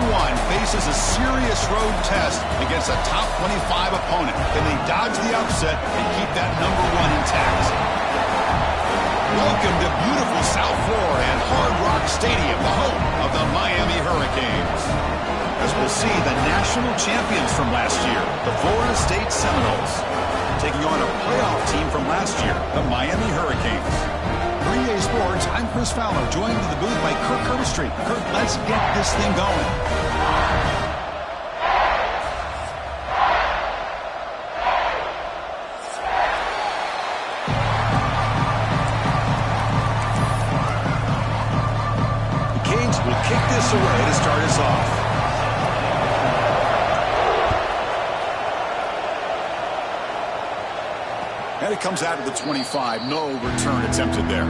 1 faces a serious road test against a top 25 opponent. Can they dodge the upset and keep that number 1 intact? Welcome to beautiful South Florida and Hard Rock Stadium, the home of the Miami Hurricanes. As we'll see, the national champions from last year, the Florida State Seminoles, taking on a playoff team from last year, the Miami Hurricanes. For EA Sports, I'm Chris Fowler, joined in the booth by Kirk Herbstreit. Kirk, let's get this thing going. The Canes will kick this away to start us off. And it comes out of the 25. No return attempted there.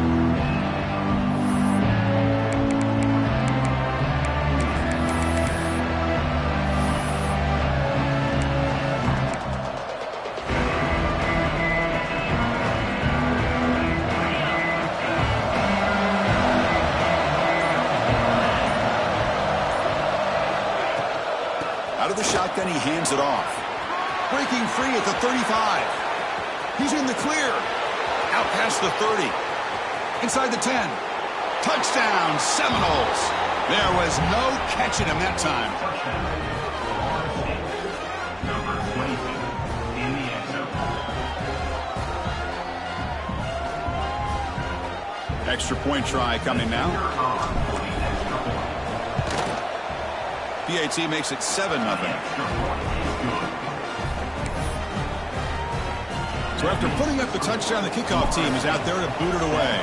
Out of the shotgun, he hands it off. Breaking free at the 35. He's in the clear. Out past the 30. Inside the 10. Touchdown, Seminoles. There was no catching him that time. Number 22 in the end zone. Extra point try coming now. PAT makes it 7-0. So after putting up the touchdown, the kickoff team is out there to boot it away.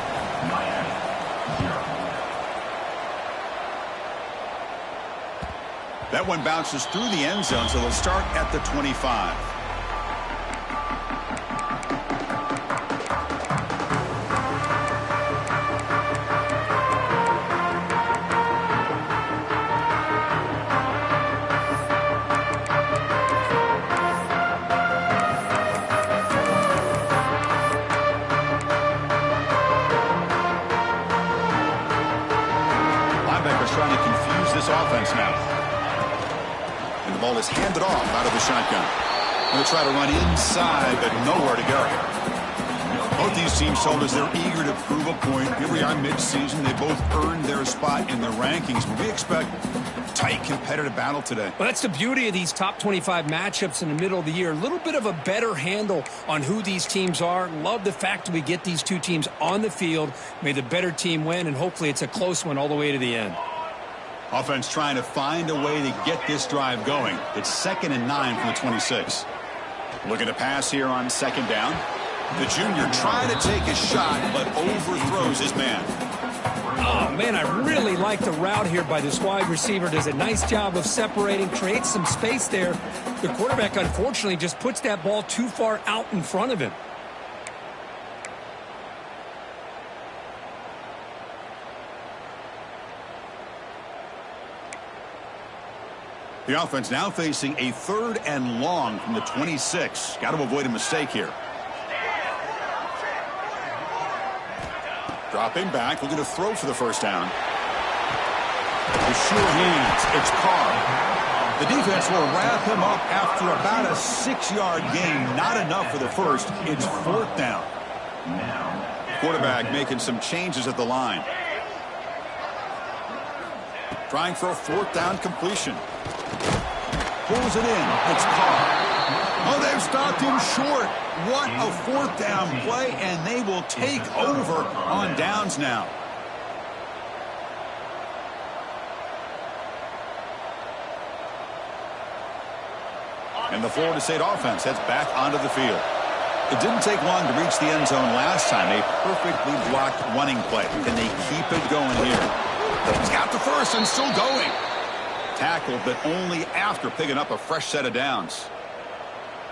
That one bounces through the end zone, so they'll start at the 25. Trying to confuse this offense now. And the ball is handed off out of the shotgun. Going to try to run inside, but nowhere to go. Both these teams told us they're eager to prove a point. Here we are mid-season. They both earned their spot in the rankings, but we expect a tight competitive battle today. Well, that's the beauty of these top 25 matchups in the middle of the year. A little bit of a better handle on who these teams are. Love the fact that we get these two teams on the field. May the better team win, and hopefully it's a close one all the way to the end. Offense trying to find a way to get this drive going. It's 2nd and 9 from the 26. Looking to pass here on 2nd down. The junior trying to take a shot, but overthrows his man. Oh, man, I really like the route here by this wide receiver. Does a nice job of separating, creates some space there. The quarterback, unfortunately, just puts that ball too far out in front of him. The offense now facing a 3rd and long from the 26. Got to avoid a mistake here. Dropping back, looking to throw for the first down. With sure hands, it's Carr. The defense will wrap him up after about a 6-yard gain. Not enough for the first. It's 4th down. Quarterback making some changes at the line. Trying for a 4th down completion. Pulls it in. It's Carr. Oh, they've stopped him short. What a 4th down play, and they will take over on downs now. And the Florida State offense heads back onto the field. It didn't take long to reach the end zone last time. A perfectly blocked running play. Can they keep it going here? He's got the first and still going. Tackled, but only after picking up a fresh set of downs.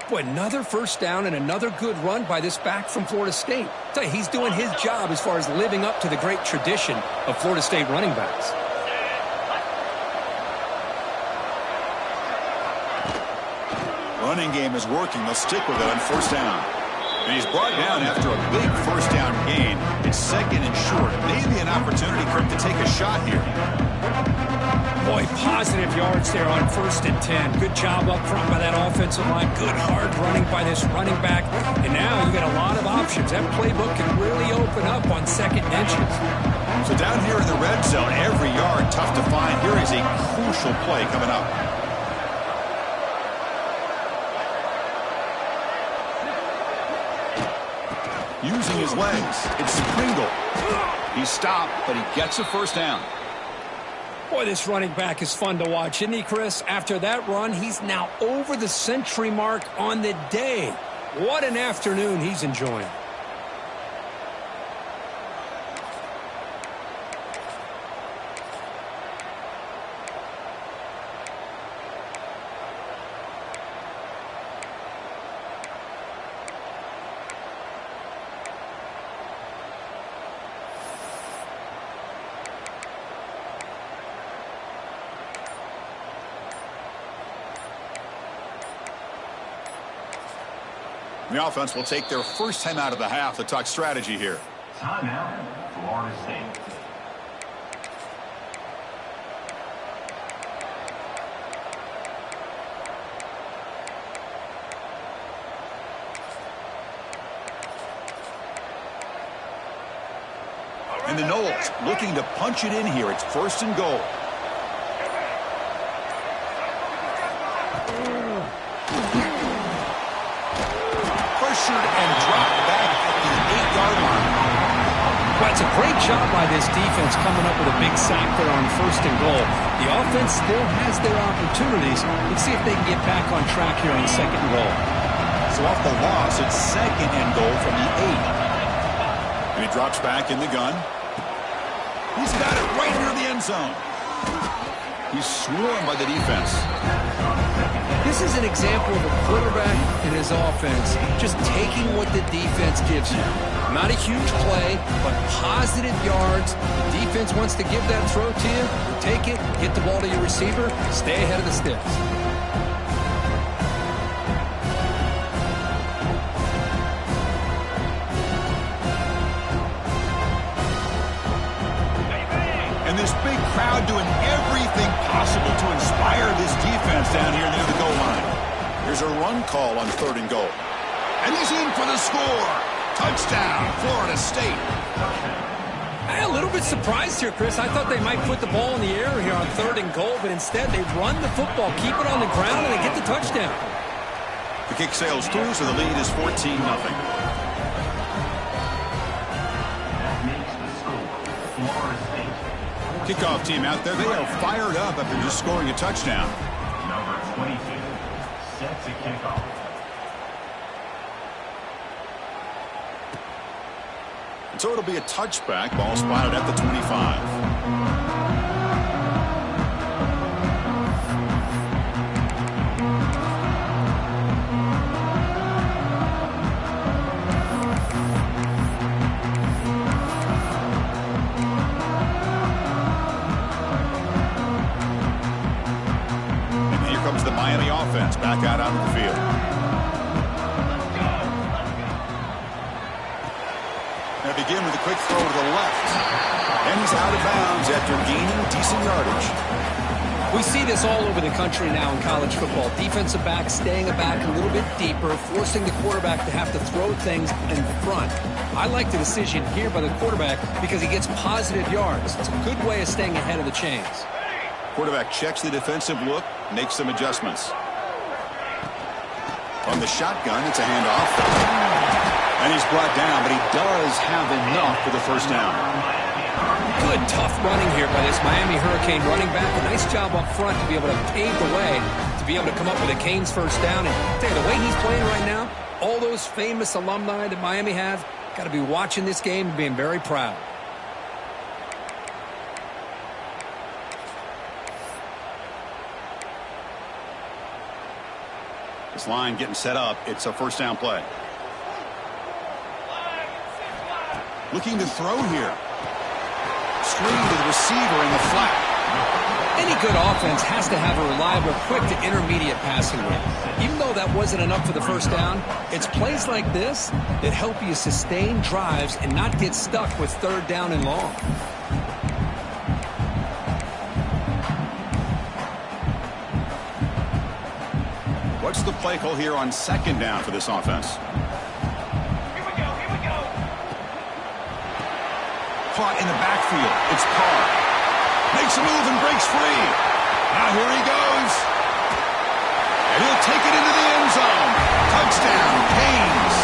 Boy, another first down and another good run by this back from Florida State. I tell you, he's doing his job as far as living up to the great tradition of Florida State running backs. Running game is working. They'll stick with it on 1st down. And he's brought down after a big 1st down gain. It's 2nd and short. Maybe an opportunity for him to take a shot here. Boy, positive yards there on 1st and 10. Good job up front by that offensive line. Good hard running by this running back. And now you got a lot of options. That playbook can really open up on 2nd and inches. So down here in the red zone, every yard tough to find. Here is a crucial play coming up. Using his legs, it's Pringle. He's stopped, but he gets a 1st down. Boy, this running back is fun to watch, isn't he, Chris? After that run, he's now over the century mark on the day. What an afternoon he's enjoying. The offense will take their first time out of the half to talk strategy here. Timeout, Florida State. And the Noles looking to punch it in here. It's 1st and goal. And dropped back at the 8-yard line. Well, it's a great job by this defense coming up with a big sack there on 1st and goal. The offense still has their opportunities. Let's see if they can get back on track here on 2nd and goal. So off the loss, it's 2nd and goal from the 8. And he drops back in the gun. He's got it right near the end zone. He's swarmed by the defense. This is an example of a quarterback and his offense just taking what the defense gives you. Not a huge play, but positive yards. Defense wants to give that throw to you. You take it, get the ball to your receiver, stay ahead of the sticks. And this big crowd doing everything possible to inspire this defense down here near the goal line. Here's a run call on 3rd and goal. And he's in for the score. Touchdown, Florida State. I'm a little bit surprised here, Chris. I thought they might put the ball in the air here on 3rd and goal, but instead they run the football, keep it on the ground, and they get the touchdown. The kick sails through, so the lead is 14-0. That makes the score Florida State. Kickoff team out there, they are fired up after just scoring a touchdown. Number 22 sets a kickoff. And so it'll be a touchback, ball spotted at the 25. The Miami offense back out onto the field. They begin with a quick throw to the left. And he's out of bounds after gaining decent yardage. We see this all over the country now in college football. Defensive backs staying back a little bit deeper, forcing the quarterback to have to throw things in front. I like the decision here by the quarterback because he gets positive yards. It's a good way of staying ahead of the chains. Quarterback checks the defensive look, makes some adjustments. On the shotgun, it's a handoff. And he's brought down, but he does have enough for the 1st down. Good, tough running here by this Miami Hurricane running back. A nice job up front to be able to pave the way, to be able to come up with a Canes 1st down. And I'll tell you, the way he's playing right now, all those famous alumni that Miami has, got to be watching this game and being very proud. This line getting set up. It's a 1st down play. Looking to throw here. Screen to the receiver in the flat. Any good offense has to have a reliable, quick to intermediate passing game. Even though that wasn't enough for the 1st down, it's plays like this that help you sustain drives and not get stuck with 3rd down and long. What's the play call here on second down for this offense? Here we go. Caught in the backfield. It's Carr. Makes a move and breaks free. Now here he goes. And he'll take it into the end zone. Touchdown, Canes.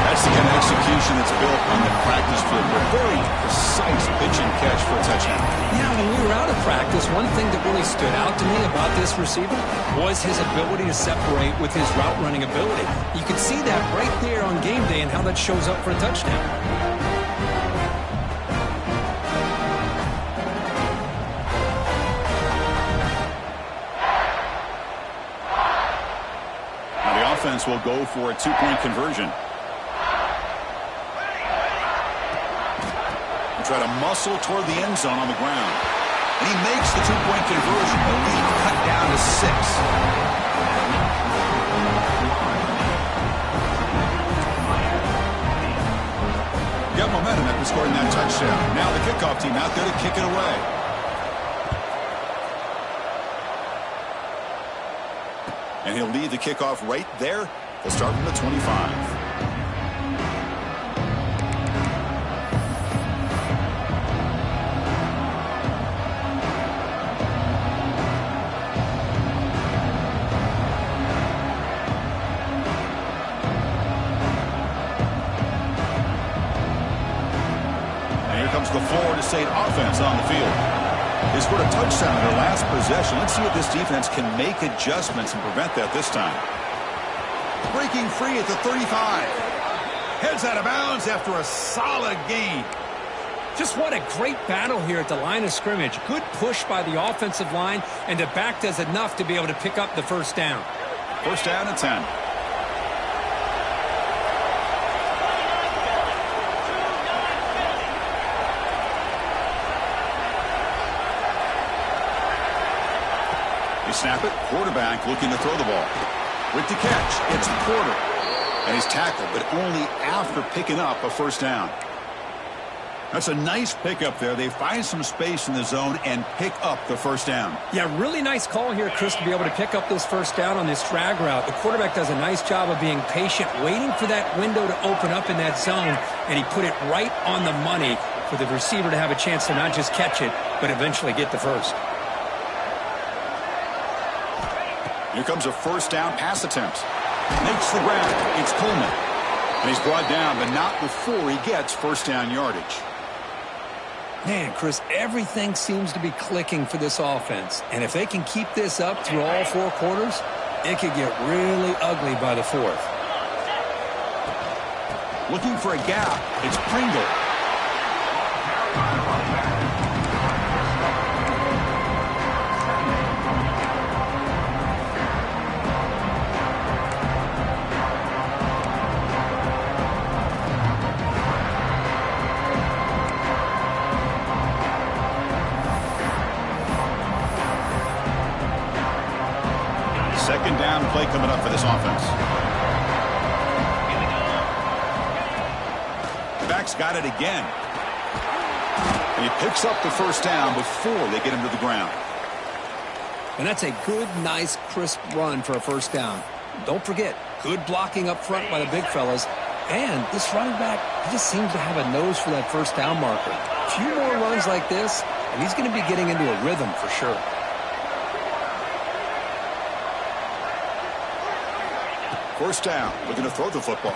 That's the kind of execution that's built on the practice field. A very precise pitch and catch for a touchdown. Yeah, when we were out of practice, one thing that really stood out to me about this receiver was his ability to separate with his route running ability. You could see that right there on game day and how that shows up for a touchdown. Now the offense will go for a two-point conversion. Try to muscle toward the end zone on the ground. And he makes the two-point conversion. The lead cut down to 6. Got momentum after scoring that touchdown. Now the kickoff team out there to kick it away. And he'll lead the kickoff right there. They'll start from the 25. The Florida State offense on the field. They scored a touchdown in their last possession. Let's see if this defense can make adjustments and prevent that this time. Breaking free at the 35. Heads out of bounds after a solid gain. Just what a great battle here at the line of scrimmage. Good push by the offensive line, and the back does enough to be able to pick up the first down. First down and 10. Snap it, quarterback looking to throw the ball. With the catch, it's Porter. And he's tackled, but only after picking up a first down. That's a nice pickup there. They find some space in the zone and pick up the first down. Yeah, really nice call here, Chris, to be able to pick up this first down on this drag route. The quarterback does a nice job of being patient, waiting for that window to open up in that zone, and he put it right on the money for the receiver to have a chance to not just catch it, but eventually get the first. Here comes a first down pass attempt. Makes the ground. It's Coleman. And he's brought down, but not before he gets first down yardage. Man, Chris, everything seems to be clicking for this offense. And if they can keep this up through all 4 quarters, it could get really ugly by the 4th. Looking for a gap. It's Pringle. Second down play coming up for this offense. The back's got it again. And he picks up the first down before they get him to the ground. And that's a good, nice, crisp run for a first down. Don't forget, good blocking up front by the big fellas. And this running back, he just seems to have a nose for that first down marker. A few more runs like this, and he's going to be getting into a rhythm for sure. First down, looking to throw the football.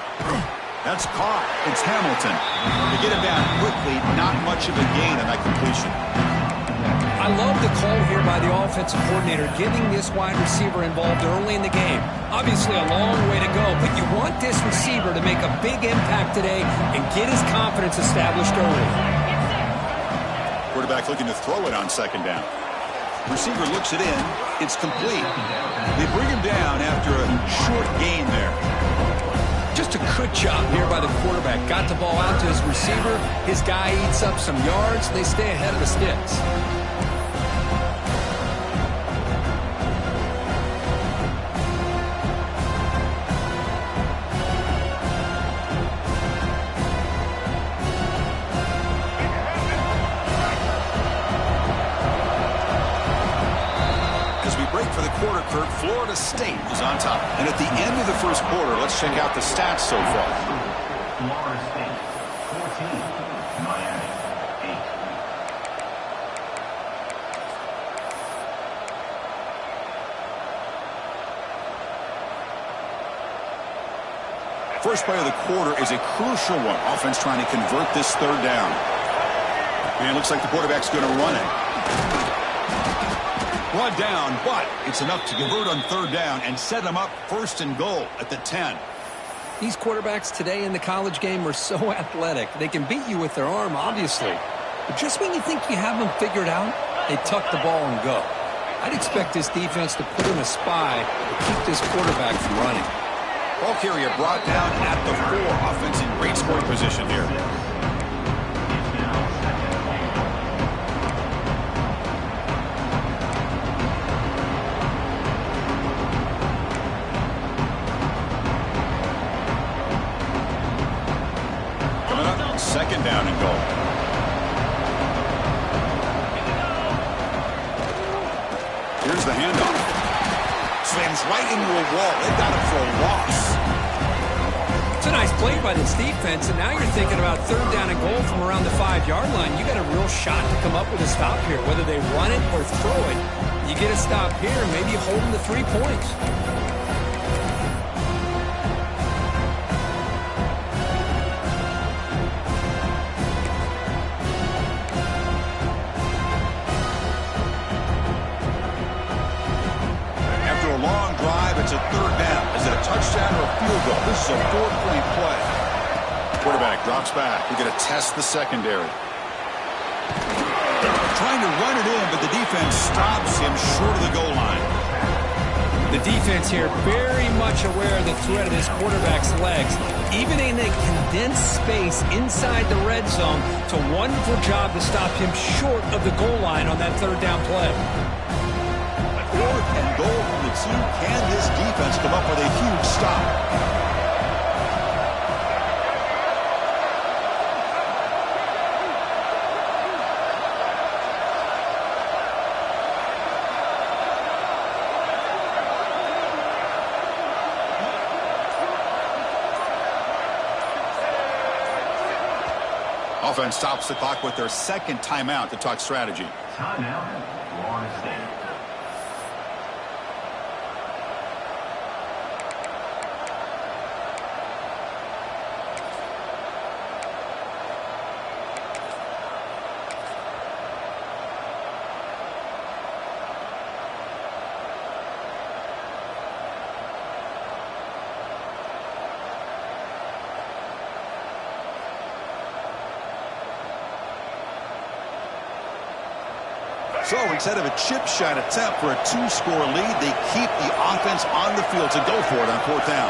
That's caught. It's Hamilton. To get him down quickly, not much of a gain on that completion. I love the call here by the offensive coordinator, getting this wide receiver involved early in the game. Obviously a long way to go, but you want this receiver to make a big impact today and get his confidence established early. Quarterback looking to throw it on second down. Receiver looks it in. It's complete. They bring him down after a short gain there. Just a good job here by the quarterback. Got the ball out to his receiver. His guy eats up some yards. They stay ahead of the sticks. quarter, Kurt, Florida State is on top. And at the end of the first quarter, let's check out the stats so far. Florida State 14, Miami 8. First play of the quarter is a crucial one. Offense trying to convert this third down. And it looks like the quarterback's going to run it. Brought down, but it's enough to convert on third down and set them up first and goal at the 10. These quarterbacks today in the college game are so athletic. They can beat you with their arm, obviously. But just when you think you have them figured out, they tuck the ball and go. I'd expect this defense to put in a spy to keep this quarterback from running. Ball carrier brought down at the 4. Offense in great scoring position here. Second down and goal. Here's the handoff. Slams right into a wall. They got him for a loss. It's a nice play by this defense, and now you're thinking about third down and goal from around the 5-yard line. You got a real shot to come up with a stop here, whether they run it or throw it. You get a stop here, maybe hold them to 3 points. It's a third down. Is it a touchdown or a field goal? This is a 4-point play. Quarterback drops back. We're going to test the secondary. Trying to run it in, but the defense stops him short of the goal line. The defense here very much aware of the threat of this quarterback's legs. Even in a condensed space inside the red zone, it's a wonderful job to stop him short of the goal line on that third down play. 4th and goal from the 2. Can this defense come up with a huge stop? Offense stops the clock with their second timeout to talk strategy. Timeout, Florida State. So instead of a chip shot attempt for a 2-score lead, they keep the offense on the field to go for it on 4th down.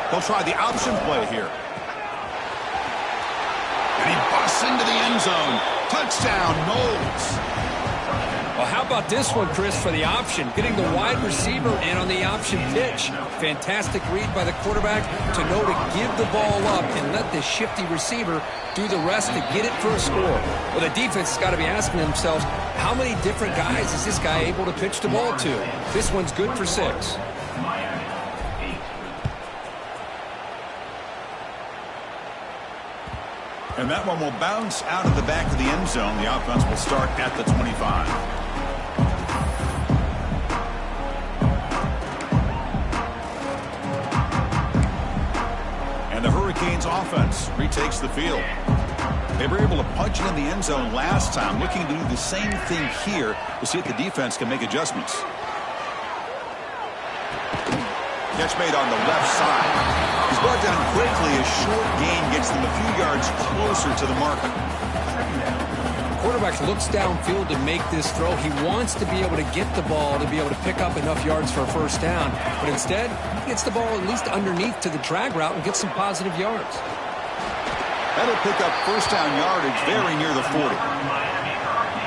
They'll try the option play here. And he busts into the end zone. Touchdown, Knowles. Well, how about this one, Chris, for the option? Getting the wide receiver in on the option pitch. Fantastic read by the quarterback to know to give the ball up and let the shifty receiver do the rest to get it for a score. Well, the defense has got to be asking themselves, how many different guys is this guy able to pitch the ball to? This one's good for 6. And that one will bounce out of the back of the end zone. The offense will start at the 25. And the Hurricanes offense retakes the field. They were able to punch it in the end zone last time, looking to do the same thing here to see if the defense can make adjustments. Catch made on the left side. He's brought down quickly. A short gain gets them a few yards closer to the marker. The quarterback looks downfield to make this throw. He wants to be able to get the ball to be able to pick up enough yards for a first down. But instead, he gets the ball at least underneath to the drag route and gets some positive yards. That'll pick up first down yardage very near the 40.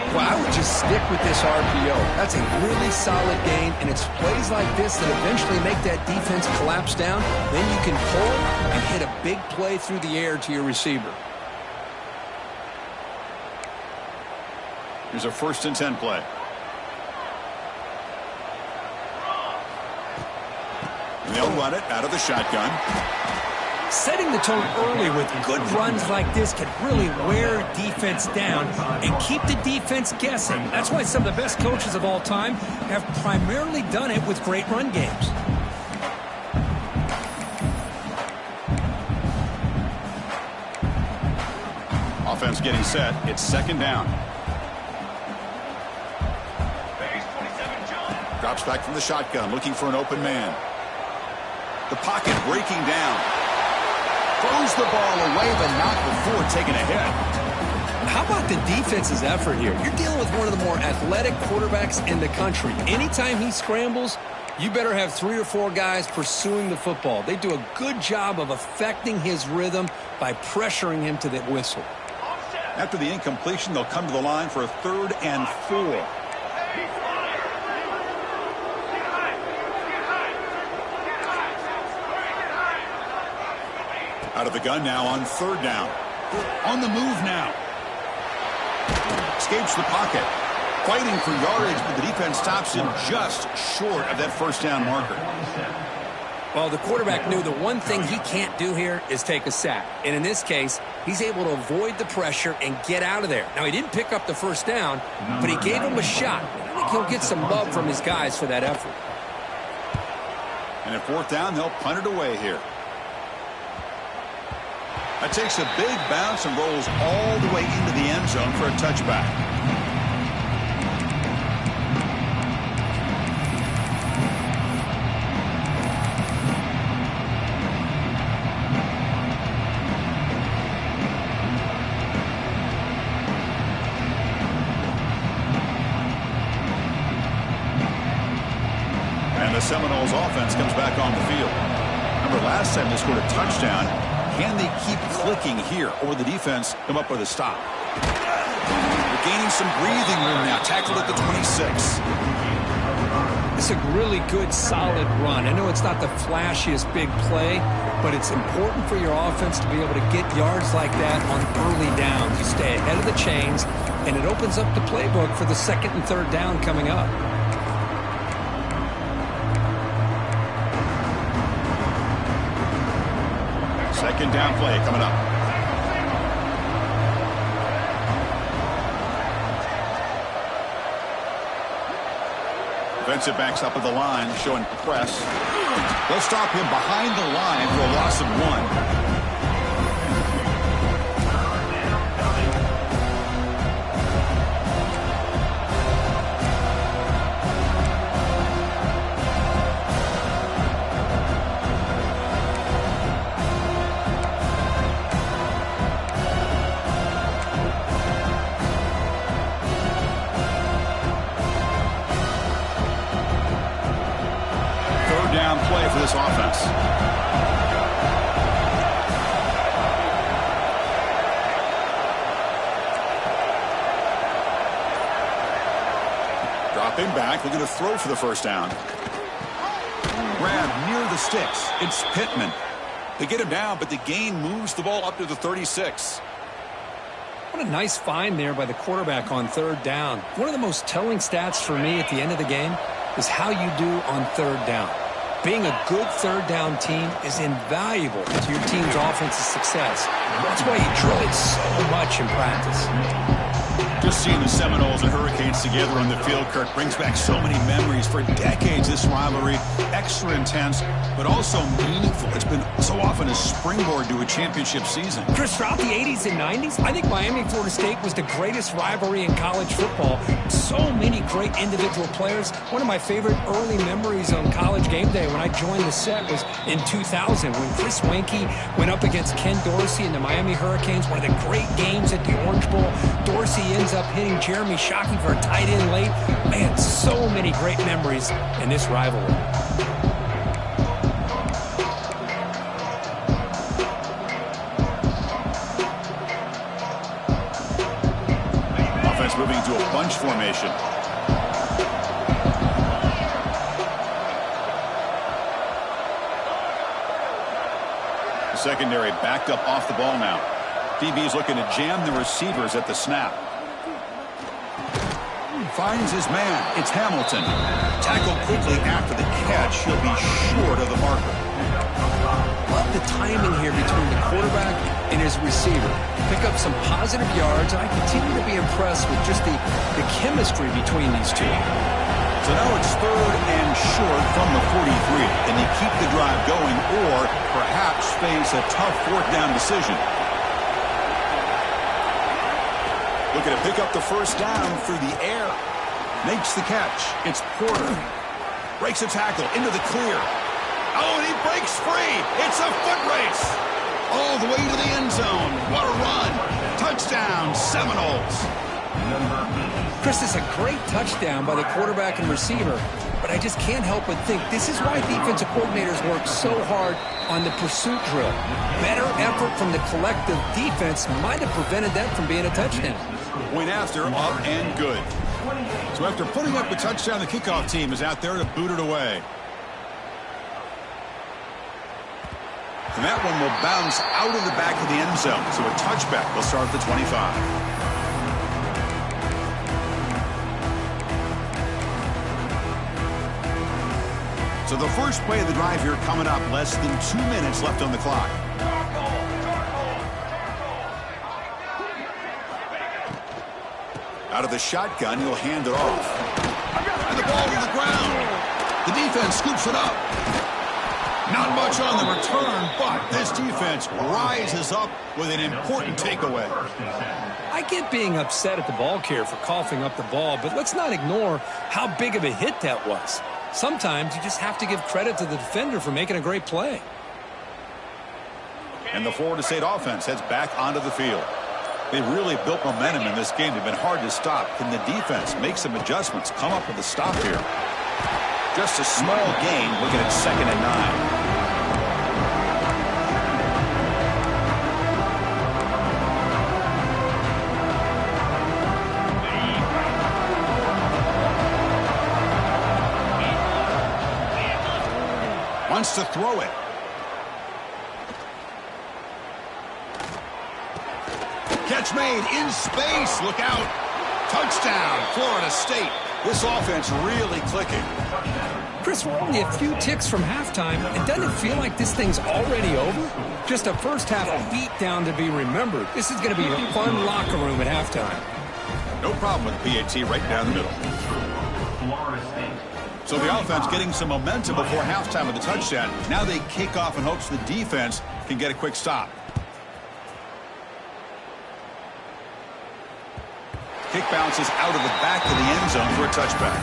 Well, I would just stick with this RPO. That's a really solid gain, and it's plays like this that eventually make that defense collapse down. Then you can pull and hit a big play through the air to your receiver. Here's a 1st and 10 play. And they'll run it out of the shotgun. Setting the tone early with good runs like this can really wear defense down and keep the defense guessing. That's why some of the best coaches of all time have primarily done it with great run games. Offense getting set. It's second down. Drops back from the shotgun, looking for an open man. The pocket breaking down. Throws the ball away, but not before taking a hit. How about the defense's effort here? You're dealing with one of the more athletic quarterbacks in the country. Anytime he scrambles, you better have 3 or 4 guys pursuing the football. They do a good job of affecting his rhythm by pressuring him to the whistle. After the incompletion, they'll come to the line for a 3rd and 4. Out of the gun now on 3rd down. On the move now. Escapes the pocket. Fighting for yardage, but the defense stops him just short of that 1st down marker. Well, the quarterback knew the one thing he can't do here is take a sack. And in this case, he's able to avoid the pressure and get out of there. Now, he didn't pick up the 1st down, but he gave him a shot. I think he'll get some love from his guys for that effort. And at 4th down, they'll punt it away here. That takes a big bounce and rolls all the way into the end zone for a touchback. And the Seminoles offense comes back on the field. Remember last time they scored a touchdown. Can they keep clicking here, or the defense come up with a stop? They're gaining some breathing room now. Tackled at the 26. It's a really good, solid run. I know it's not the flashiest big play, but it's important for your offense to be able to get yards like that on early downs. You stay ahead of the chains, and it opens up the playbook for the 2nd and 3rd down coming up. Second down play coming up. Defensive backs up at the line, showing press. They'll stop him behind the line for a loss of 1. Play for this offense. Dropping back, looking to throw for the 1st down. Grab near the sticks. It's Pittman. They get him down, but the gain moves the ball up to the 36. What a nice find there by the quarterback on 3rd down. One of the most telling stats for me at the end of the game is how you do on 3rd down. Being a good 3rd down team is invaluable to your team's offensive success. That's why you drill it so much in practice. Just seeing the Seminoles and Hurricanes together on the field, Kirk, brings back so many memories. For decades, this rivalry, extra intense, but also meaningful. It's been so often a springboard to a championship season. Chris, throughout the 80s and 90s, I think Miami-Florida State was the greatest rivalry in college football. So many great individual players. One of my favorite early memories on College Game Day when I joined the set was in 2000 when Chris Weinke went up against Ken Dorsey and the Miami Hurricanes. One of the great games at the Orange Bowl. Dorsey ends up hitting Jeremy Shockey for a tight end late. Man, so many great memories in this rivalry. Offense moving to a bunch formation. The secondary backed up off the ball now. DB is looking to jam the receivers at the snap. Finds his man. It's Hamilton. Tackled quickly after the catch. He'll be short of the marker. Love the timing here between the quarterback and his receiver. Pick up some positive yards, and I continue to be impressed with just the chemistry between these two. So now it's 3rd and short from the 43. Can he keep the drive going or perhaps face a tough 4th down decision? Looking to pick up the first down through the air. Makes the catch. It's Porter. Breaks a tackle into the clear. Oh, and he breaks free. It's a foot race. All the way to the end zone. What a run. Touchdown, Seminoles. Chris, is a great touchdown by the quarterback and receiver, but I just can't help but think this is why defensive coordinators work so hard on the pursuit drill. Better effort from the collective defense might have prevented that from being a touchdown. Point after, up and good. So after putting up the touchdown, the kickoff team is out there to boot it away. And that one will bounce out of the back of the end zone. So a touchback will start at the 25. So the first play of the drive here coming up. Less than 2 minutes left on the clock. Out of the shotgun, he'll hand it off. And the ball to the ground. The defense scoops it up. Not much on the return, but this defense rises up with an important takeaway. I get being upset at the ball carrier for coughing up the ball, but let's not ignore how big of a hit that was. Sometimes you just have to give credit to the defender for making a great play. And the Florida State offense heads back onto the field. They've really built momentum in this game. They've been hard to stop. Can the defense make some adjustments, come up with a stop here? Just a small gain, looking at 2nd and 9. Wants to throw it. Catch made in space. Look out. Touchdown, Florida State. This offense really clicking. Chris, we're only a few ticks from halftime. And doesn't it feel like this thing's already over? Just a first half beat down to be remembered. This is going to be a fun locker room at halftime. No problem with the PAT right down the middle. So the offense getting some momentum before halftime with the touchdown. Now they kick off in hopes the defense can get a quick stop. Kick bounces out of the back of the end zone for a touchback.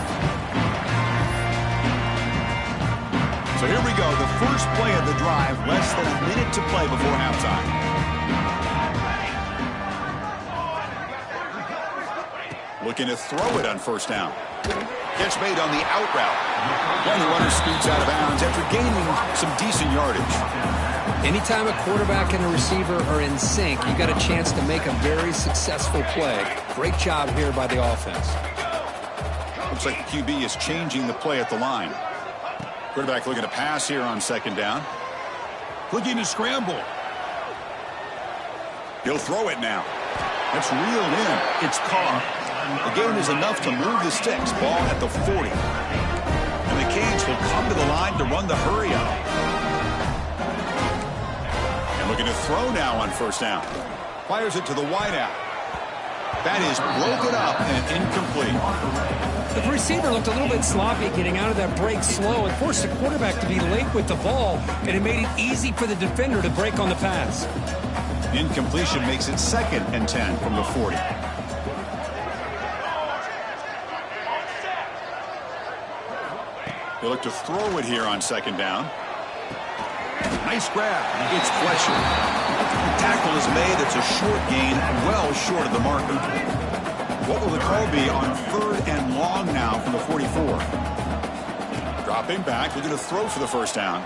So here we go. The first play of the drive. Less than a minute to play before halftime. Looking to throw it on first down. Catch made on the out route. And the runner scoots out of bounds after gaining some decent yardage. Anytime a quarterback and a receiver are in sync, you got a chance to make a very successful play. Great job here by the offense. Looks like the QB is changing the play at the line. Quarterback looking to pass here on 2nd down. Looking to scramble. He'll throw it now. That's reeled in. It's caught. The gain is enough to move the sticks. Ball at the 40. And the Canes will come to the line to run the hurry up. And looking to throw now on first down. Fires it to the wideout. That is broken up and incomplete. The receiver looked a little bit sloppy getting out of that break slow. It forced the quarterback to be late with the ball, and it made it easy for the defender to break on the pass. Incompletion makes it 2nd and 10 from the 40. They look to throw it here on 2nd down. Nice grab. It's Fletcher. The tackle is made. It's a short gain, well short of the marker. What will the call be on 3rd and long now from the 44? Dropping back, looking to throw for the first down.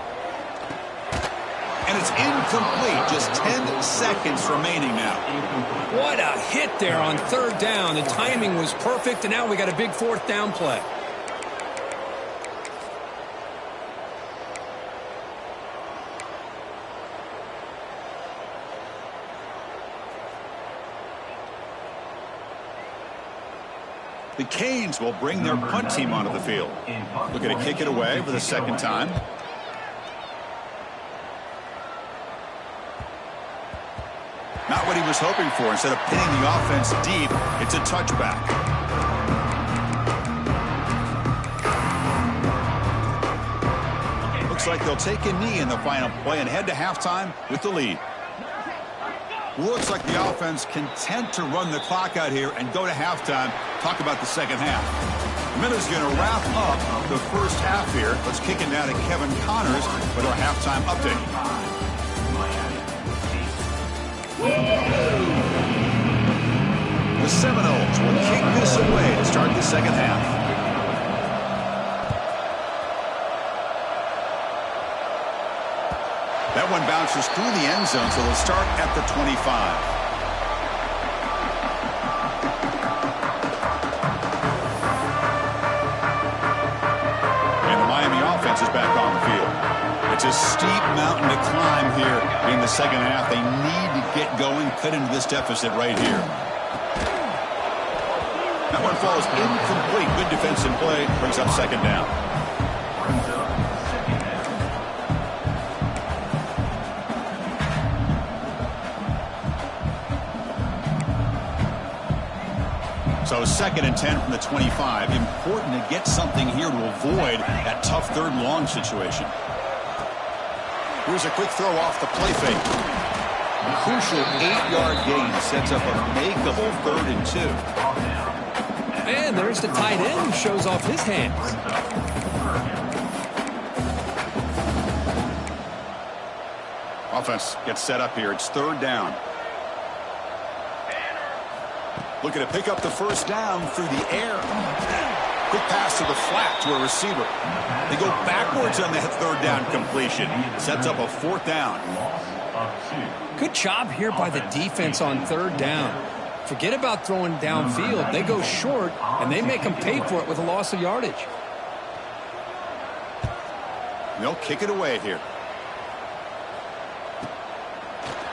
And it's incomplete. Just 10 seconds remaining now. What a hit there on 3rd down. The timing was perfect, and now we got a big 4th down play. The Canes will bring their punt team onto the field. Looking to kick it away for the second time. Not what he was hoping for. Instead of pinning the offense deep, it's a touchback. Looks like they'll take a knee in the final play and head to halftime with the lead. Looks like the offense content to run the clock out here and go to halftime. Talk about the second half. Miller's going to wrap up the first half here. Let's kick it down to Kevin Connors with our halftime update. The Seminoles will kick this away to start the second half. That one bounces through the end zone, so they'll start at the 25. Is back on the field. It's a steep mountain to climb here in the second half. They need to get going, cut into this deficit right here. That one falls incomplete. Good defensive play. Brings up second down. So 2nd and 10 from the 25. Important to get something here to avoid that tough third and long situation. Here's a quick throw off the play fake. A crucial 8-yard gain sets up a makeable 3rd and 2. And there's the tight end who shows off his hands. Offense gets set up here. It's 3rd down. Looking to pick up the first down through the air. Quick pass to the flat to a receiver. They go backwards on that 3rd down completion. Sets up a 4th down. Good job here by the defense on 3rd down. Forget about throwing downfield. They go short, and they make them pay for it with a loss of yardage. They'll kick it away here.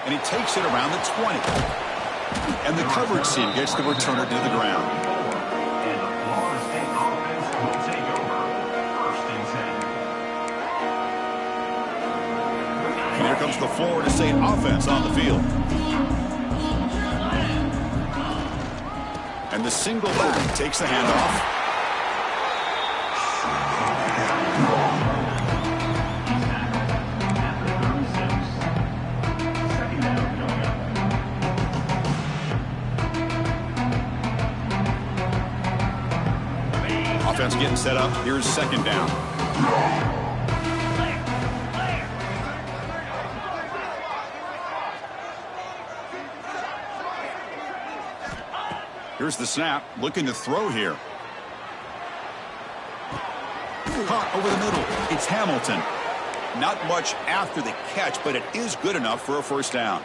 And he takes it around the 20. And the coverage team gets the returner to the ground. And the Florida State offense will take over 1st and 10. And here comes the Florida State offense on the field. And the single back takes the handoff. Offense getting set up. Here's 2nd down. Here's the snap. Looking to throw here. Caught over the middle. It's Hamilton. Not much after the catch, but it is good enough for a 1st down.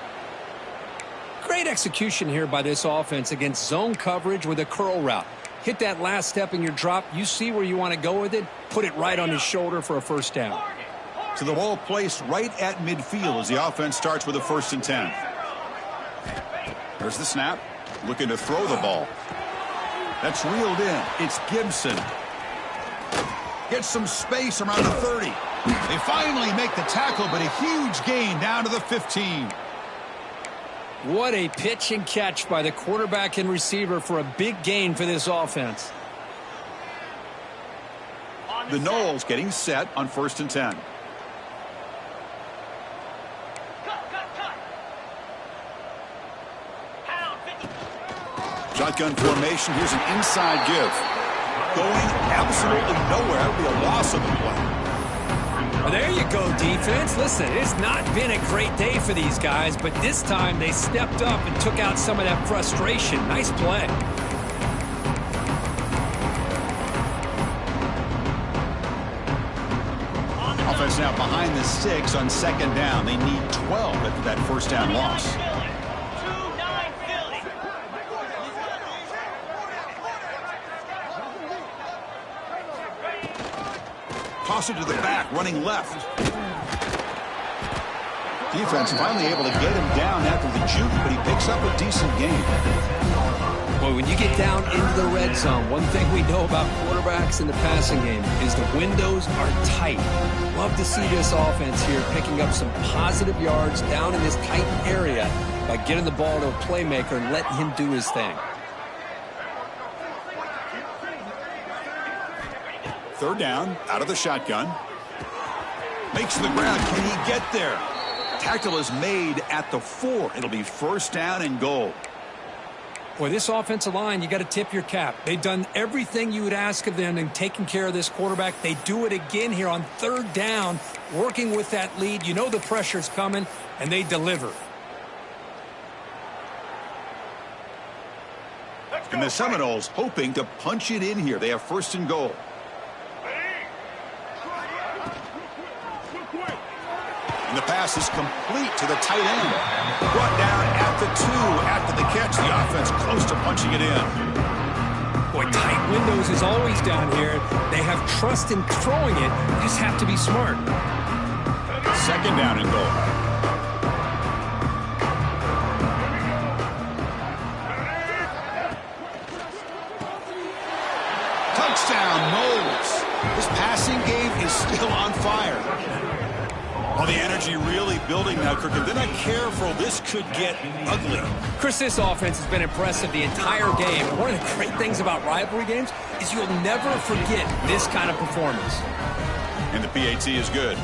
Great execution here by this offense against zone coverage with a curl route. Hit that last step in your drop. You see where you want to go with it. Put it right on his shoulder for a 1st down. So the ball placed right at midfield as the offense starts with a 1st and 10. There's the snap. Looking to throw the ball. That's reeled in. It's Gibson. Gets some space around the 30. They finally make the tackle, but a huge gain down to the 15. What a pitch and catch by the quarterback and receiver for a big gain for this offense. The Noles getting set on 1st and 10. Shotgun formation. Here's an inside give. Going absolutely nowhere. That would be a loss of the play. Well, there you go, defense. Listen, it's not been a great day for these guys, but this time they stepped up and took out some of that frustration. Nice play. Offense now behind the 6 on 2nd down. They need 12 after that 1st down loss. Toss it to the back, running left. Defense finally able to get him down after the juke, but he picks up a decent gain. Well, when you get down into the red zone, one thing we know about quarterbacks in the passing game is the windows are tight. Love to see this offense here picking up some positive yards down in this tight area by getting the ball to a playmaker and letting him do his thing. Third down, out of the shotgun. Makes the ground. Can he get there? Tackle is made at the 4. It'll be first down and goal. Boy, this offensive line, you got to tip your cap. They've done everything you would ask of them in taking care of this quarterback. They do it again here on third down, working with that lead. You know the pressure's coming, and they deliver. And the Seminoles hoping to punch it in here. They have first and goal. And the pass is complete to the tight end. Brought down at the 2 after the catch. The offense close to punching it in. Boy, tight windows is always down here. They have trust in throwing it. You just have to be smart. Second down and goal. Touchdown, Noles. This passing game is still on fire. Well, the energy really building now, Kirk. If they're not careful, this could get ugly. Chris, this offense has been impressive the entire game. And one of the great things about rivalry games is you'll never forget this kind of performance. And the PAT is good.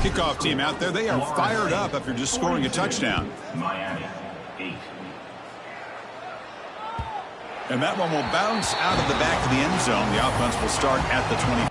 Kickoff team out there, they are fired up after just scoring a touchdown. Miami, 8. And that one will bounce out of the back of the end zone. The offense will start at the 20.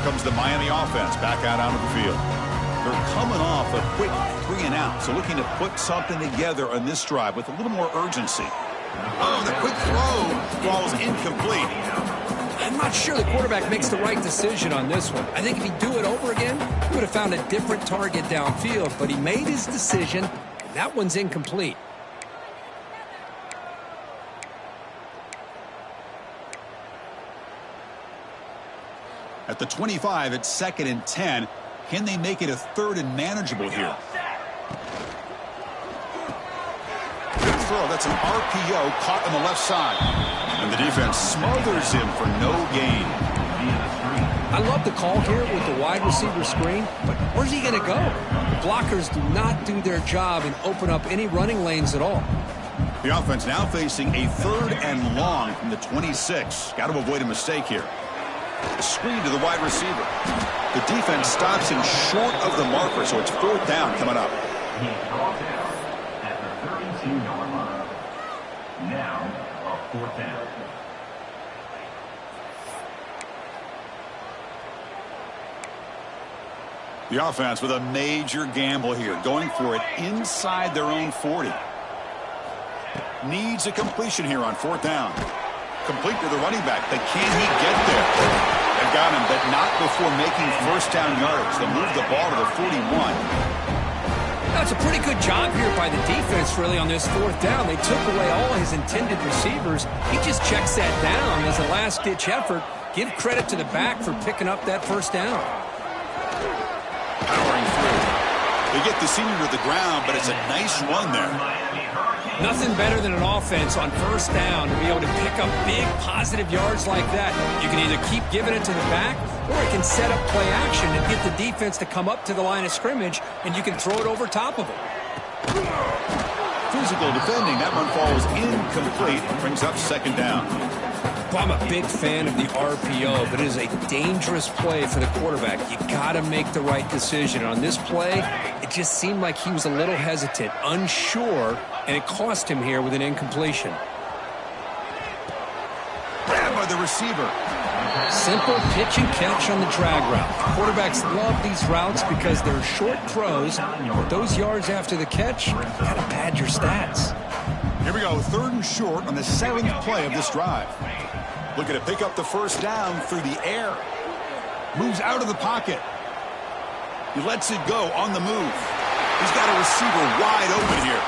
Comes the Miami offense back out onto the field. They're coming off a quick 3 and out, so looking to put something together on this drive with a little more urgency. Oh, the quick throw falls incomplete. I'm not sure the quarterback makes the right decision on this one. I think if he'd do it over again, he would have found a different target downfield, but he made his decision, and that one's incomplete. At the 25, it's 2nd and 10. Can they make it a 3rd and manageable here? Good throw. That's an RPO caught on the left side. And the defense smothers him for no gain. I love the call here with the wide receiver screen, but where's he going to go? Blockers do not do their job and open up any running lanes at all. The offense now facing a 3rd and long from the 26. Got to avoid a mistake here. A screen to the wide receiver. The defense stops him short of the marker, so it's 4th down coming up. He's brought down at the 32-yard line. Now, a 4th down. The offense with a major gamble here, going for it inside their own 40. Needs a completion here on 4th down. Complete to the running back, but can he get there? They've got him, but not before making first down yards. They'll move the ball to the 41. That's a pretty good job here by the defense, really, on this 4th down. They took away all his intended receivers. He just checks that down as a last-ditch effort. Give credit to the back for picking up that first down. Powering through. They get the senior to the ground, but it's a nice run there. Miami Hurricanes Nothing better than an offense on first down to be able to pick up big positive yards like that. You can either keep giving it to the back, or it can set up play action and get the defense to come up to the line of scrimmage, and you can throw it over top of them. Physical defending. That one falls incomplete. Brings up second down. Well, I'm a big fan of the RPO, but it is a dangerous play for the quarterback. You got to make the right decision. On this play, it just seemed like he was a little hesitant, unsure, and it cost him here with an incompletion. Grabbed by the receiver. Simple pitch and catch on the drag route. Quarterbacks love these routes because they're short throws, but those yards after the catch kind of pad your stats. Here we go, 3rd and short on the 7th play of this drive. Looking to pick up the first down through the air. Moves out of the pocket. He lets it go on the move. He's got a receiver wide open here.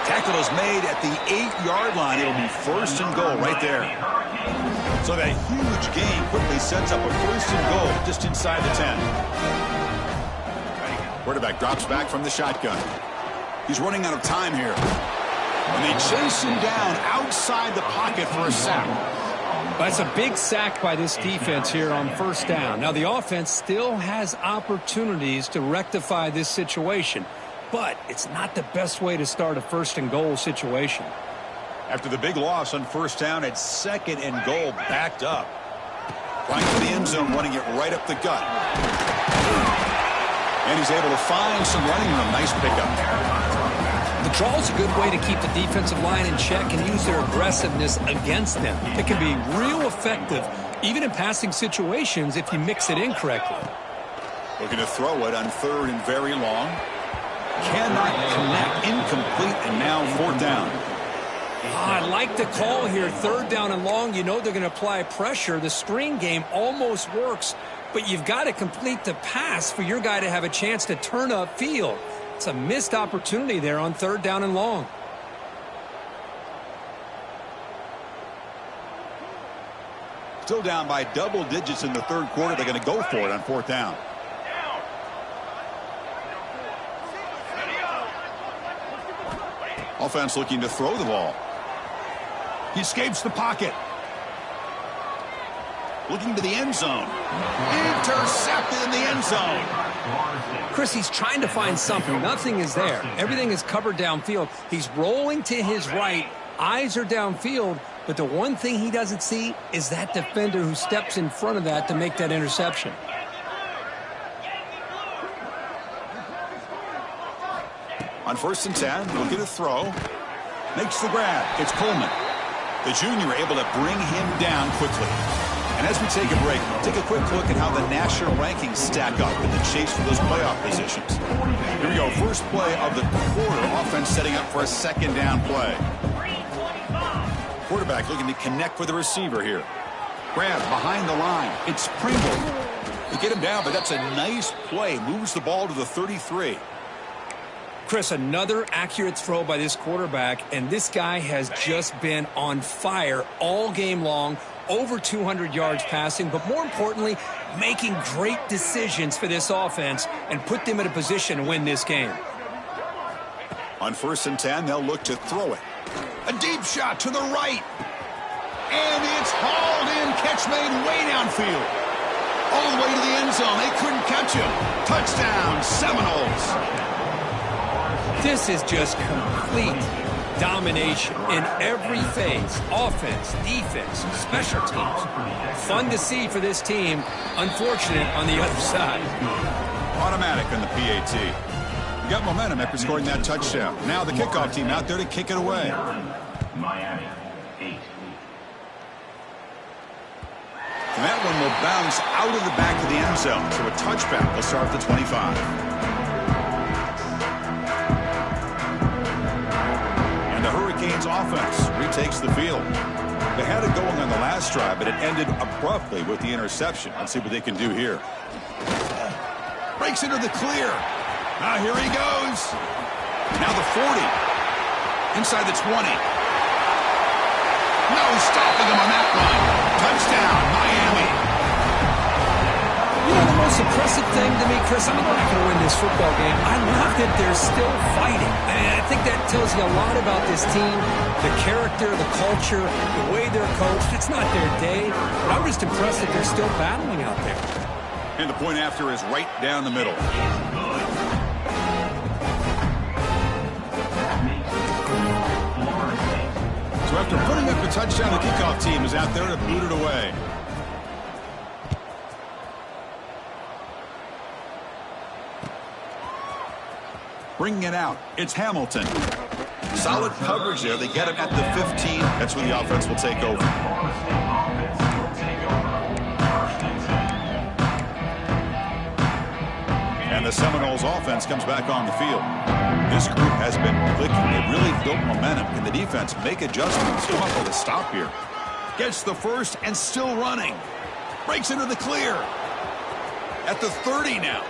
Tackle is made at the 8-yard line. It'll be 1st and goal right there. So that huge gain quickly sets up a 1st and goal just inside the 10. Quarterback drops back from the shotgun. He's running out of time here. And they chase him down outside the pocket for a sack. That's a big sack by this defense here on first down. Now, the offense still has opportunities to rectify this situation, but it's not the best way to start a 1st and goal situation. After the big loss on first down, it's 2nd and goal, backed up. Flying to the end zone, running it right up the gut. And he's able to find some running room. Nice pickup. The draw is a good way to keep the defensive line in check and use their aggressiveness against them. It can be real effective, even in passing situations, if you mix it in correctly. Looking to throw it on 3rd and very long. Cannot connect, incomplete, and now 4th down. I like the call here, 3rd down and long. You know they're going to apply pressure. The screen game almost works, but you've got to complete the pass for your guy to have a chance to turn upfield. It's a missed opportunity there on 3rd down and long. Still down by double digits in the 3rd quarter. They're going to go for it on 4th down. Offense looking to throw the ball. He escapes the pocket. Looking to the end zone. Intercepted in the end zone. Chris, he's trying to find something. Nothing is there. Everything is covered downfield. He's rolling to his right. Eyes are downfield. But the one thing he doesn't see is that defender who steps in front of that to make that interception. On 1st and 10, looking to throw. Makes the grab. It's Coleman. The junior able to bring him down quickly. And as we take a break, take a quick look at how the national rankings stack up in the chase for those playoff positions. Here we go. First play of the quarter. Offense setting up for a 2nd down play. Quarterback looking to connect with the receiver here. Grab behind the line. It's Pringle. They get him down, but that's a nice play. Moves the ball to the 33. Chris, another accurate throw by this quarterback, and this guy has just been on fire all game long. Over 200 yards passing, but more importantly, making great decisions for this offense and put them in a position to win this game. On 1st and 10, they'll look to throw it. A deep shot to the right. And it's hauled in. Catch made way downfield. All the way to the end zone. They couldn't catch him. Touchdown, Seminoles. This is just complete domination in every phase. Offense, defense, special teams. Fun to see for this team. Unfortunate on the other side. Automatic on the PAT. You got momentum after scoring that touchdown. Now the kickoff team out there to kick it away. Miami, 8. And that one will bounce out of the back of the end zone. So a touchback will start at the 25. Hurricanes offense retakes the field. They had it going on the last drive, but it ended abruptly with the interception. Let's see what they can do here. Breaks into the clear. Now here he goes. Now the 40. Inside the 20. No stopping him on that run. Touchdown, Miami. You know, the most most impressive thing to me, Chris, I mean, they're not going to win this football game. I love that they're still fighting. And I think that tells you a lot about this team, the character, the culture, the way they're coached. It's not their day, but I'm just impressed that they're still battling out there. And the point after is right down the middle. So after putting up a touchdown, the kickoff team is out there to boot it away. Bringing it out, it's Hamilton. Solid coverage there. They get him at the 15. That's where the offense will take over. And the Seminoles offense comes back on the field. This group has been clicking. They've really built momentum. Can the defense make adjustments? Come up with a stop here. Gets the first and still running. Breaks into the clear. At the 30 now.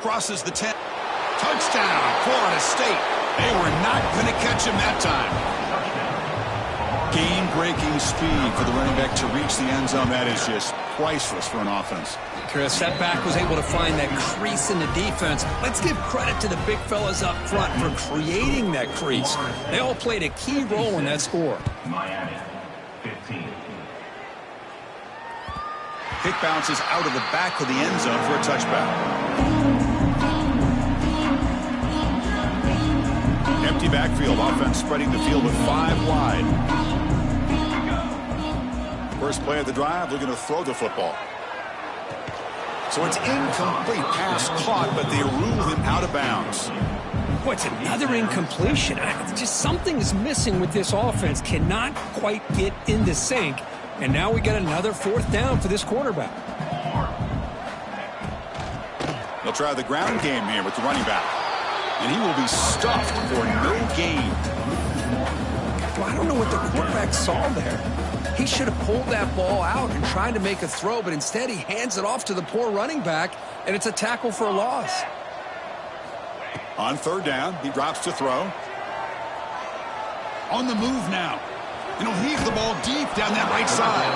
Crosses the 10. Touchdown, Florida State. They were not going to catch him that time. Game-breaking speed for the running back to reach the end zone. That is just priceless for an offense. Chris, that back was able to find that crease in the defense. Let's give credit to the big fellas up front for creating that crease. They all played a key role in that score. Miami, 15. Kick bounces out of the back of the end zone for a touchback. Empty backfield, offense spreading the field with 5 wide. First play of the drive, looking to throw the football. So it's incomplete, pass caught, but they rule him out of bounds. Boy, it's another incompletion. Just something is missing with this offense. Cannot quite get into sync. And now we got another 4th down for this quarterback. They'll try the ground game here with the running back. And he will be stuffed for no gain. Well, I don't know what the quarterback saw there. He should have pulled that ball out and tried to make a throw, but instead he hands it off to the poor running back, and it's a tackle for a loss. On 3rd down, he drops to throw. On the move now. And he'll heave the ball deep down that right side.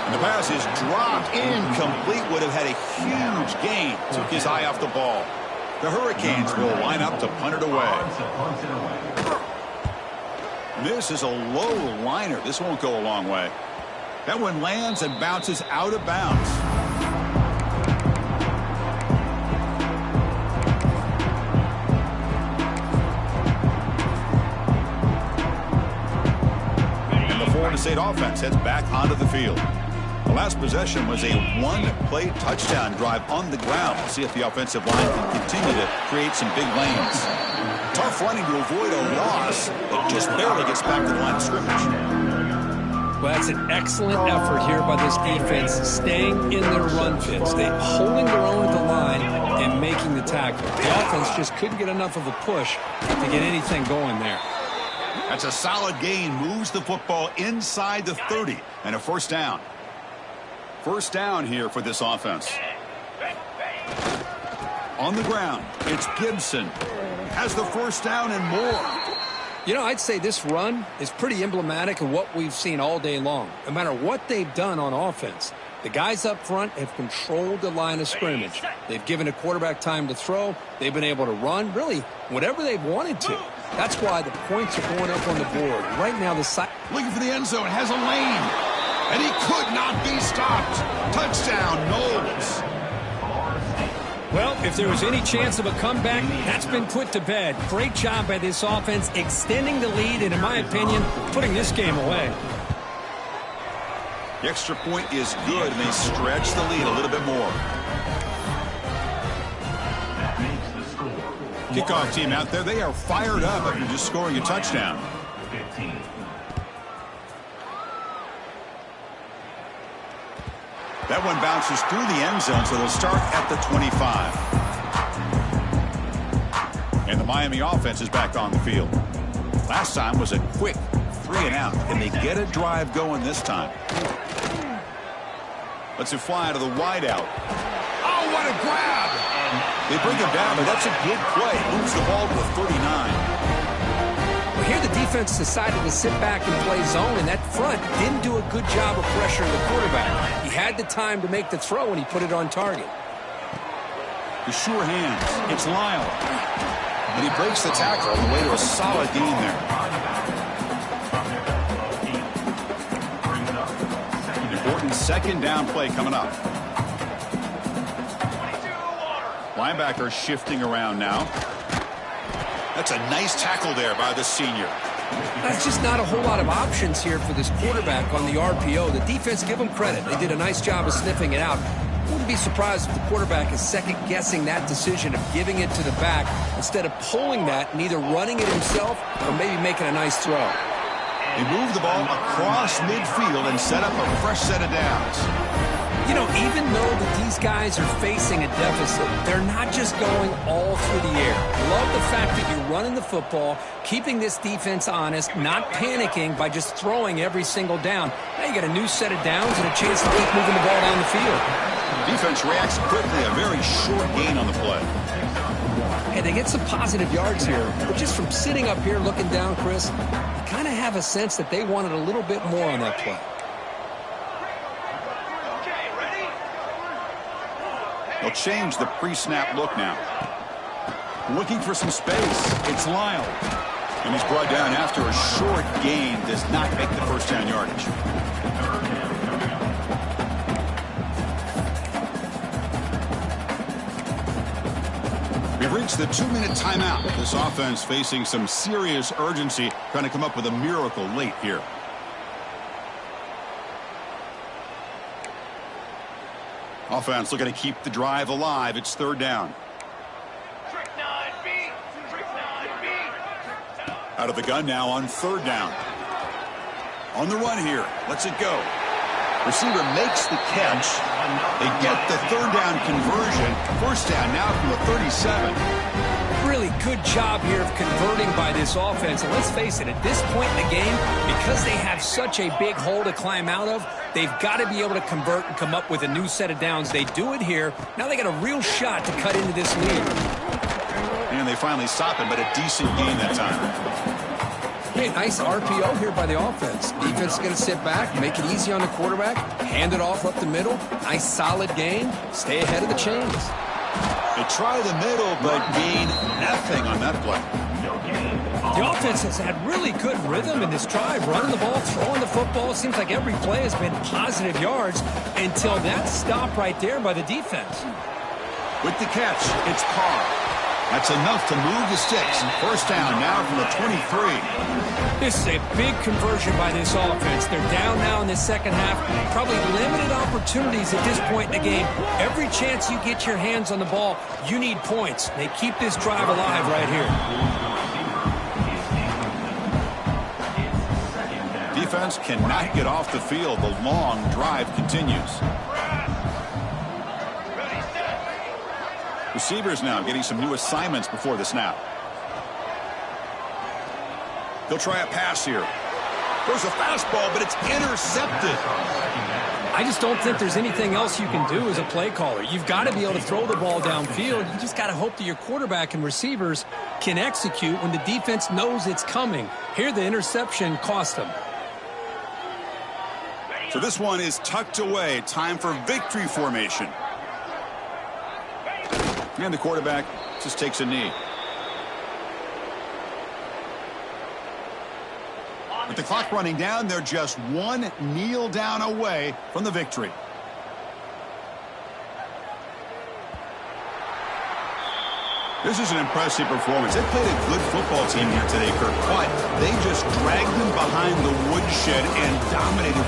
And the pass is dropped. Incomplete. Would have had a huge gain. Took his eye off the ball. The Hurricanes will line up to punt it away. This is a low liner. This won't go a long way. That one lands and bounces out of bounds. And the Florida State offense heads back onto the field. The last possession was a one-play touchdown drive on the ground. We'll see if the offensive line can continue to create some big lanes. Tough running to avoid a loss that just barely gets back to the line of scrimmage. Well, that's an excellent effort here by this defense, staying in their run fits. They holding their own at the line and making the tackle. The offense just couldn't get enough of a push to get anything going there. That's a solid gain. Moves the football inside the 30 and a 1st down. 1st down here for this offense. On the ground, it's Gibson. Has the 1st down and more. You know, I'd say this run is pretty emblematic of what we've seen all day long. No matter what they've done on offense, the guys up front have controlled the line of scrimmage. They've given a quarterback time to throw. They've been able to run, really, whatever they've wanted to. That's why the points are going up on the board. Right now, the side... Looking for the end zone, has a lane. And he could not be stopped. Touchdown, Knowles. Well, if there was any chance of a comeback, that's been put to bed. Great job by this offense, extending the lead, and in my opinion, putting this game away. The extra point is good, and they stretch the lead a little bit more. Kickoff team out there, they are fired up after just scoring a touchdown. 15. That one bounces through the end zone, so they'll start at the 25. And the Miami offense is back on the field. Last time was a quick 3-and-out. Can they get a drive going this time? Lets it fly to the wideout. Oh, what a grab! They bring him down, but that's a good play. Moves the ball to the 39. Well, here the defense decided to sit back and play zone, and that front didn't do a good job of pressuring the quarterback. He had the time to make the throw, and he put it on target. The sure hands. It's Lyle. And he breaks the tackle on the way to a solid gain there. Important second down play coming up. Linebacker shifting around now. That's a nice tackle there by the senior. That's just not a whole lot of options here for this quarterback on the RPO. The defense, give them credit. They did a nice job of sniffing it out. Wouldn't be surprised if the quarterback is second-guessing that decision of giving it to the back instead of pulling that and either running it himself or maybe making a nice throw. They move the ball across midfield and set up a fresh set of downs. You know, even though that these guys are facing a deficit, they're not just going all through the air. Love the fact that you're running the football, keeping this defense honest, not panicking by just throwing every single down. Now you got a new set of downs and a chance to keep moving the ball down the field. Defense reacts quickly, a very short gain on the play. Hey, they get some positive yards here, but just from sitting up here looking down, Chris, you kind of have a sense that they wanted a little bit more on that play. They'll change the pre-snap look now. Looking for some space. It's Lyle. And he's brought down after a short gain. Does not make the first down yardage. We've reached the 2-minute timeout. This offense facing some serious urgency, trying to come up with a miracle late here. Offense looking to keep the drive alive. It's third down. Out of the gun now on third down. On the run here. Lets it go. Receiver makes the catch. They get the third down conversion. First down now from the 37. Really good job here of converting by this offense. And let's face it, at this point in the game, because they have such a big hole to climb out of, they've got to be able to convert and come up with a new set of downs. They do it here. Now they got a real shot to cut into this lead. And they finally stop it, but a decent gain that time. Hey, nice RPO here by the offense. Defense is going to sit back, make it easy on the quarterback, hand it off up the middle. Nice solid gain. Stay ahead of the chains. They try the middle, but gain nothing on that play. The offense has had really good rhythm in this drive, running the ball, throwing the football. It seems like every play has been positive yards until that stop right there by the defense. With the catch, it's Carr. That's enough to move the sticks. First down now from the 23. This is a big conversion by this offense. They're down now in the second half. Probably limited opportunities at this point in the game. Every chance you get your hands on the ball, you need points. They keep this drive alive right here. Defense cannot get off the field. The long drive continues. Receivers now getting some new assignments before the snap. They'll try a pass here. There's a fastball, but it's intercepted. I just don't think there's anything else you can do as a play caller. You've got to be able to throw the ball downfield. You just got to hope that your quarterback and receivers can execute when the defense knows it's coming. Here, the interception cost them. So this one is tucked away. Time for victory formation. And the quarterback just takes a knee. With the clock running down, they're just one kneel down away from the victory. This is an impressive performance. They played a good football team here today, Kirk, but they just dragged them behind the woodshed and dominated